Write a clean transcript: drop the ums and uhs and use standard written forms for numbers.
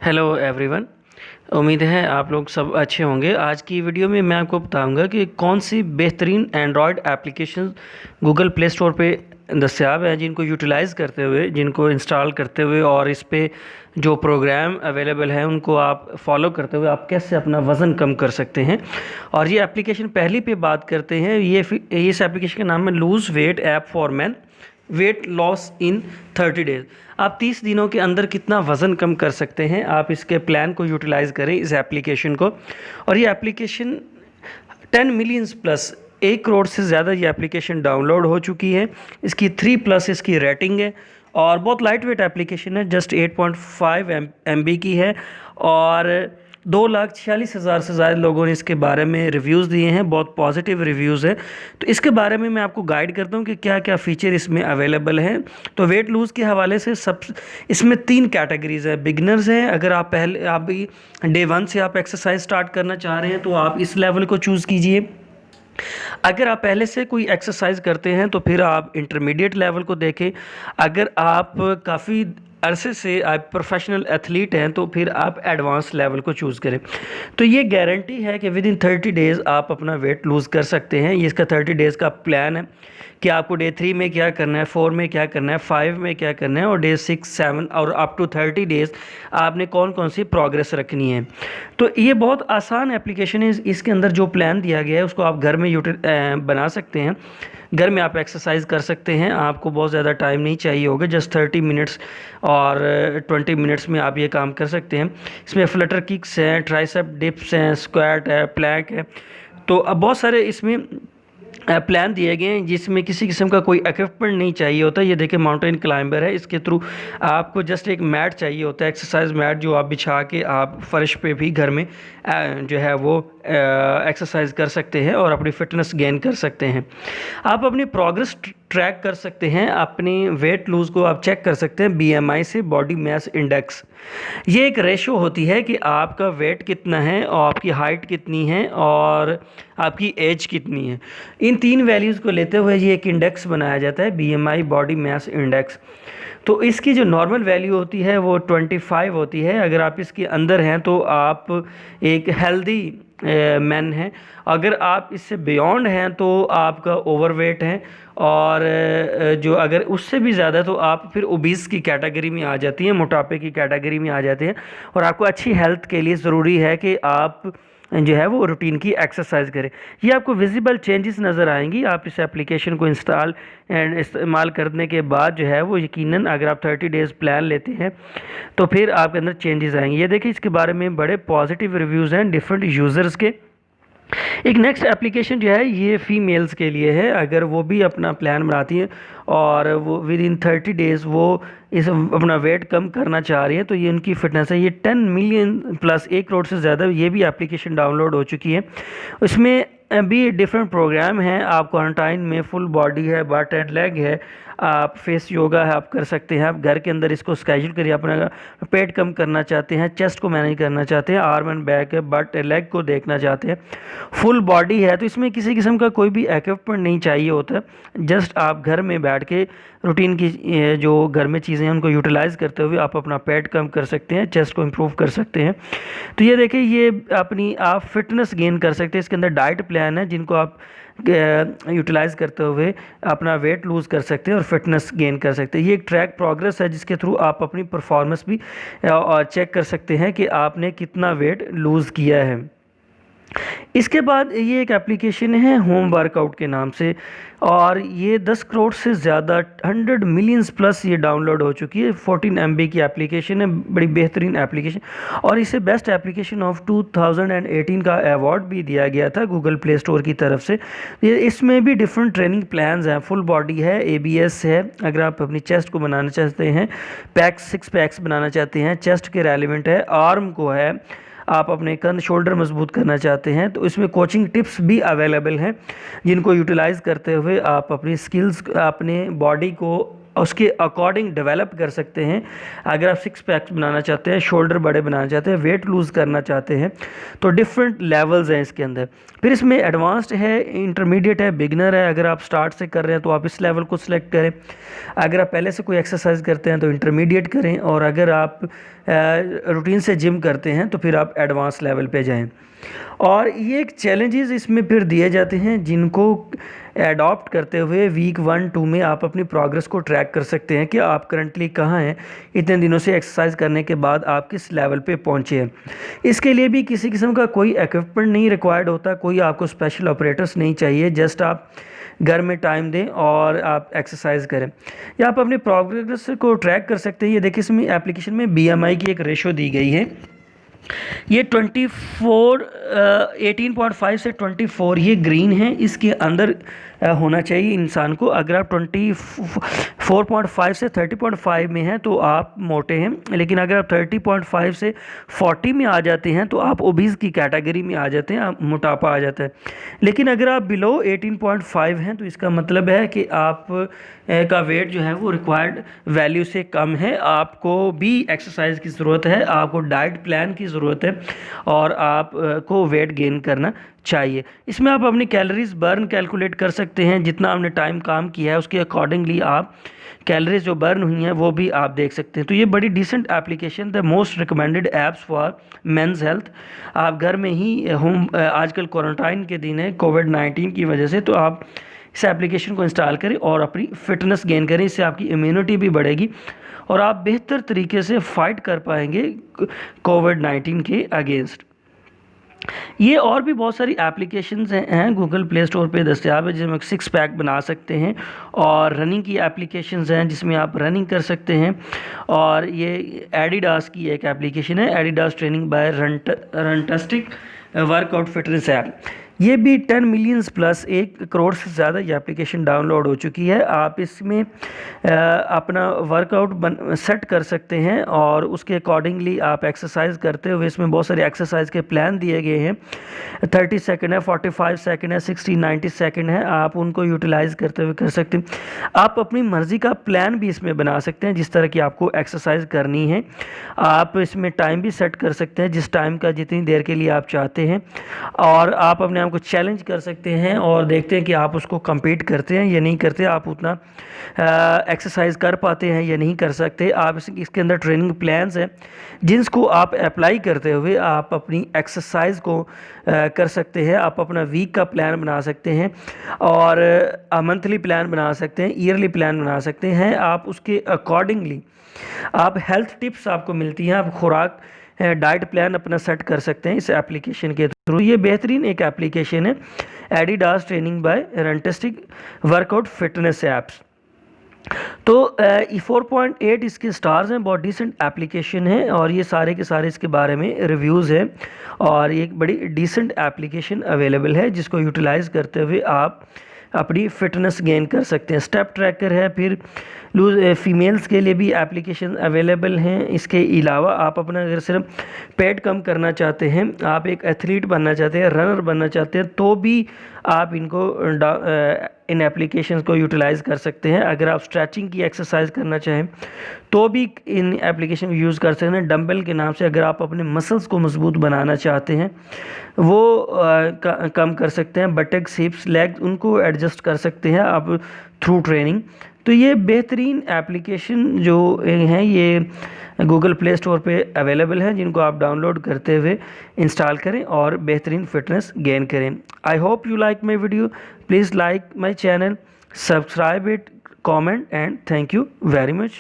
Hello everyone. उम्मीद है आप लोग सब अच्छे होंगे। आज की वीडियो में मैं आपको बताऊंगा कि कौन सी बेहतरीन Android application Google play store पे दस्तियाब हैं, जिनको यूटिलाइज़ करते हुए, जिनको इंस्टॉल करते हुए और इस पे जो प्रोग्राम अवेलेबल हैं उनको आप फॉलो करते हुए आप कैसे अपना वज़न कम कर सकते हैं। और ये एप्लीकेशन पहली पे बात करते हैं, इस एप्लीकेशन का नाम है lose weight app for man, weight loss in 30 days. आप 30 दिनों के अंदर कितना वज़न कम कर सकते हैं, आप इसके प्लान को यूटिलाइज़ करें, इस एप्लीकेशन को। और ये एप्लीकेशन 10 मिलियंस प्लस, 1 करोड़ से ज़्यादा ये एप्लीकेशन डाउनलोड हो चुकी है। इसकी 3+ इसकी रेटिंग है और बहुत लाइट वेट एप्लीकेशन है, जस्ट 8.5 MB की है। और 2,46,000 से ज़्यादा लोगों ने इसके बारे में रिव्यूज़ दिए हैं, बहुत पॉजिटिव रिव्यूज़ हैं। तो इसके बारे में मैं आपको गाइड करता हूँ कि क्या क्या फ़ीचर इसमें अवेलेबल हैं। तो वेट लूज़ के हवाले से सब इसमें 3 कैटेगरीज़ हैं। बिगनर्स हैं, अगर आप भी डे 1 से आप एक्सरसाइज स्टार्ट करना चाह रहे हैं तो आप इस लेवल को चूज़ कीजिए। अगर आप पहले से कोई एक्सरसाइज करते हैं तो फिर आप इंटरमीडिएट लेवल को देखें। अगर आप काफ़ी अरसे से आप प्रोफेशनल एथलीट हैं तो फिर आप एडवांस लेवल को चूज़ करें। तो ये गारंटी है कि विद इन 30 डेज़ आप अपना वेट लूज़ कर सकते हैं। ये इसका 30 डेज़ का प्लान है कि आपको डे 3 में क्या करना है, 4 में क्या करना है, 5 में क्या करना है और डे 6, 7 और अप टू 30 डेज़ आपने कौन कौन सी प्रोग्रेस रखनी है। तो ये बहुत आसान एप्लीकेशन है। इसके अंदर जो प्लान दिया गया है उसको आप घर में बना सकते हैं। घर में आप एक्सरसाइज कर सकते हैं, आपको बहुत ज़्यादा टाइम नहीं चाहिए होगा, जस्ट 30 मिनट्स और 20 मिनट्स में आप ये काम कर सकते हैं। इसमें फ्लटर किक्स हैं, ट्राइसेप डिप्स हैं, स्क्वाट है, प्लैंक है। तो अब बहुत सारे इसमें प्लान दिए गए हैं जिसमें किसी किस्म का कोई इक्विपमेंट नहीं चाहिए होता। ये देखिए माउंटेन क्लाइंबर है, इसके थ्रू आपको जस्ट एक मैट चाहिए होता है, एक्सरसाइज मैट, जो आप बिछा के आप फर्श पे भी घर में जो है वो एक्सरसाइज कर सकते हैं और अपनी फ़िटनेस गेन कर सकते हैं। आप अपनी प्रोग्रेस ट्रैक कर सकते हैं, अपनी वेट लूज़ को आप चेक कर सकते हैं BMI से, बॉडी मास इंडेक्स। ये एक रेशो होती है कि आपका वेट कितना है और आपकी हाइट कितनी है और आपकी एज कितनी है। इन 3 वैल्यूज़ को लेते हुए ये एक इंडेक्स बनाया जाता है, BMI बॉडी मास इंडेक्स। तो इसकी जो नॉर्मल वैल्यू होती है वो 25 होती है। अगर आप इसके अंदर हैं तो आप एक हेल्दी मैन हैं। अगर आप इससे बियॉन्ड हैं तो आपका ओवरवेट है। और जो अगर उससे भी ज़्यादा तो आप फिर ओबीस की कैटेगरी में आ जाती हैं, मोटापे की कैटेगरी में आ जाते हैं। और आपको अच्छी हेल्थ के लिए ज़रूरी है कि आप जो है वो रूटीन की एक्सरसाइज करें। ये आपको विजिबल चेंजेस नज़र आएंगी आप इस एप्लीकेशन को इंस्टॉल एंड इस्तेमाल करने के बाद। जो है वो यकीनन अगर आप 30 डेज़ प्लान लेते हैं तो फिर आपके अंदर चेंजेस आएंगे। ये देखिए इसके बारे में बड़े पॉजिटिव रिव्यूज़ हैं डिफरेंट यूज़र्स के। एक नेक्स्ट एप्लीकेशन जो है ये फ़ीमेल्स के लिए है। अगर वो भी अपना प्लान बनाती हैं और वो विद इन 30 डेज़ वो इस अपना वेट कम करना चाह रही है तो ये उनकी फ़िटनेस है। ये 10 मिलियन प्लस, 1 करोड़ से ज़्यादा ये भी एप्लीकेशन डाउनलोड हो चुकी है। उसमें भी डिफरेंट प्रोग्राम हैं। आप क्वारंटाइन में फुल बॉडी है, बट एंड लेग है, आप फेस योगा है, आप कर सकते हैं। आप घर के अंदर इसको स्केड्यूल करिए। अपना पेट कम करना चाहते हैं, चेस्ट को मैनेज करना चाहते हैं, आर्म एंड बैक है, बट लेग को देखना चाहते हैं, फुल बॉडी है, तो इसमें किसी किस्म का कोई भी इक्विपमेंट नहीं चाहिए होता। जस्ट आप घर में बैठ के रूटीन की जो घर में चीज़ें हैं उनको यूटिलाइज़ करते हुए आप अपना पेट कम कर सकते हैं, चेस्ट को इम्प्रूव कर सकते हैं। तो ये देखिए ये अपनी आप फिटनेस गेन कर सकते हैं। इसके अंदर डाइट प्लान है जिनको आप यूटिलाइज़ करते हुए अपना वेट लूज़ कर सकते हैं और फिटनेस गेन कर सकते हैं। ये एक ट्रैक प्रोग्रेस है जिसके थ्रू आप अपनी परफॉर्मेंस भी चेक कर सकते हैं कि आपने कितना वेट लूज़ किया है। इसके बाद ये एक एप्लीकेशन है होम वर्कआउट के नाम से, और ये 10 करोड़ से ज़्यादा, 100 मिलियंस प्लस ये डाउनलोड हो चुकी है। 14 MB की एप्लीकेशन है, बड़ी बेहतरीन एप्लीकेशन। और इसे बेस्ट एप्लीकेशन ऑफ 2018 का अवार्ड भी दिया गया था गूगल प्ले स्टोर की तरफ से। ये इसमें भी डिफरेंट ट्रेनिंग प्लान्स हैं, फुल बॉडी है, ABS है, अगर आप अपनी चेस्ट को बनाना चाहते हैं, पैक्स 6 पैक्स बनाना चाहते हैं, चेस्ट के रेलिवेंट है, आर्म को है, आप अपने कंध शोल्डर मजबूत करना चाहते हैं तो इसमें कोचिंग टिप्स भी अवेलेबल हैं जिनको यूटिलाइज़ करते हुए आप अपनी स्किल्स, अपने बॉडी को उसके अकॉर्डिंग डेवलप कर सकते हैं। अगर आप सिक्स पैक्स बनाना चाहते हैं, शोल्डर बड़े बनाना चाहते हैं, वेट लूज़ करना चाहते हैं, तो डिफरेंट लेवल्स हैं इसके अंदर। फिर इसमें एडवांस्ड है, इंटरमीडिएट है, बिगनर है। अगर आप स्टार्ट से कर रहे हैं तो आप इस लेवल को सिलेक्ट करें। अगर आप पहले से कोई एक्सरसाइज करते हैं तो इंटरमीडिएट करें, और अगर आप रूटीन से जिम करते हैं तो फिर आप एडवांस लेवल पे जाएं। और ये एक चैलेंजेस इसमें फिर दिए जाते हैं जिनको एडॉप्ट करते हुए वीक 1-2 में आप अपनी प्रोग्रेस को ट्रैक कर सकते हैं कि आप करंटली कहाँ हैं, इतने दिनों से एक्सरसाइज करने के बाद आप किस लेवल पे पहुँचे हैं। इसके लिए भी किसी किस्म का कोई इक्विपमेंट नहीं रिक्वायर्ड होता, कोई आपको स्पेशल ऑपरेटर्स नहीं चाहिए, जस्ट आप घर में टाइम दें और आप एक्सरसाइज करें या आप अपनी प्रोग्रेस को ट्रैक कर सकते हैं। ये देखिए इसमें एप्लीकेशन में BMI की एक रेशो दी गई है। ये 18.5 से 24 ये ग्रीन है, इसके अंदर होना चाहिए इंसान को। अगर आप 24.5 से 30.5 में हैं तो आप मोटे हैं, लेकिन अगर आप 30.5 से 40 में आ जाते हैं तो आप ओबीज की कैटेगरी में आ जाते हैं, आप मोटापा आ जाता है। लेकिन अगर आप बिलो 18.5 हैं तो इसका मतलब है कि आप का वेट जो है वो रिक्वायर्ड वैल्यू से कम है। आपको भी एक्सरसाइज की ज़रूरत है, आपको डाइट प्लान की ज़रूरत है, और आप को वेट गेन करना चाहिए। इसमें आप अपनी कैलोरीज बर्न कैलकुलेट कर सकते हैं, जितना आपने टाइम काम किया है उसके अकॉर्डिंगली आप कैलोरीज जो बर्न हुई हैं वो भी आप देख सकते हैं। तो ये बड़ी decent application, the most recommended apps for men's health. आप घर में ही होम, आजकल क्वारंटाइन के दिन है कोविड-19 की वजह से, तो आप इस एप्लीकेशन को इंस्टॉल करें और अपनी फिटनेस गेन करें। इससे आपकी इम्यूनिटी भी बढ़ेगी और आप बेहतर तरीके से फाइट कर पाएंगे कोविड-19 के अगेंस्ट। ये और भी बहुत सारी एप्लीकेशंस हैं गूगल प्ले स्टोर पे दस्तयाब है, जिसमें सिक्स पैक बना सकते हैं, और रनिंग की एप्लीकेशंस हैं जिसमें आप रनिंग कर सकते हैं। और ये एडिडास की एक एप्लीकेशन है, Adidas Training by Runtastic workout fitness app. ये भी 10 मिलियंस प्लस 1 करोड़ से ज़्यादा ये एप्लीकेशन डाउनलोड हो चुकी है। आप इसमें अपना वर्कआउट सेट कर सकते हैं और उसके अकॉर्डिंगली आप एक्सरसाइज करते हुए, इसमें बहुत सारे एक्सरसाइज के प्लान दिए गए हैं। 30 सेकंड है, 45 सेकंड है, 60, 90 सेकंड है, आप उनको यूटिलाइज़ करते हुए कर सकते हैं। आप अपनी मर्ज़ी का प्लान भी इसमें बना सकते हैं, जिस तरह की आपको एक्सरसाइज करनी है। आप इसमें टाइम भी सेट कर सकते हैं, जिस टाइम का जितनी देर के लिए आप चाहते हैं, और आप अपने को चैलेंज कर सकते हैं और देखते हैं कि आप उसको compete करते हैं या नहीं करते, आप उतना एक्सरसाइज कर पाते हैं या नहीं कर सकते। आप इसके अंदर ट्रेनिंग प्लान्स हैं जिसको आप अप्लाई करते हुए आप अपनी एक्सरसाइज को कर सकते हैं। आप अपना वीक का प्लान बना सकते हैं, और मंथली प्लान बना सकते हैं, ईयरली प्लान बना सकते हैं। आप उसके अकॉर्डिंगली आप हेल्थ टिप्स आपको मिलती हैं, आप खुराक डाइट प्लान अपना सेट कर सकते हैं इस एप्लीकेशन के थ्रू। ये बेहतरीन एक एप्लीकेशन है, Adidas Training by Runtastic workout fitness apps. तो 4.8 इसके स्टार्स हैं, बहुत डिसेंट एप्लीकेशन है, और ये सारे के सारे इसके बारे में रिव्यूज़ हैं, और ये एक बड़ी डिसेंट एप्लीकेशन अवेलेबल है जिसको यूटिलाइज़ करते हुए आप अपनी फ़िटनेस गेन कर सकते हैं। स्टेप ट्रैकर है, फिर फीमेल्स के लिए भी एप्लीकेशन अवेलेबल हैं। इसके अलावा आप अपना अगर सिर्फ पेट कम करना चाहते हैं, आप एक एथलीट बनना चाहते हैं, रनर बनना चाहते हैं, तो भी आप इनको इन एप्लीकेशंस को यूटिलाइज़ कर सकते हैं। अगर आप स्ट्रेचिंग की एक्सरसाइज करना चाहें तो भी इन एप्लीकेशन को यूज़ कर सकते हैं। डंबल के नाम से अगर आप अपने मसल्स को मजबूत बनाना चाहते हैं वो कम कर सकते हैं। बटक्स, हिप्स, लेग्स उनको एडजस्ट कर सकते हैं आप थ्रू ट्रेनिंग। तो ये बेहतरीन एप्लीकेशन जो हैं ये गूगल प्ले स्टोर पे अवेलेबल हैं, जिनको आप डाउनलोड करते हुए इंस्टॉल करें और बेहतरीन फिटनेस गेन करें। I hope you like my video, please like my channel, subscribe it, comment, and thank you very much.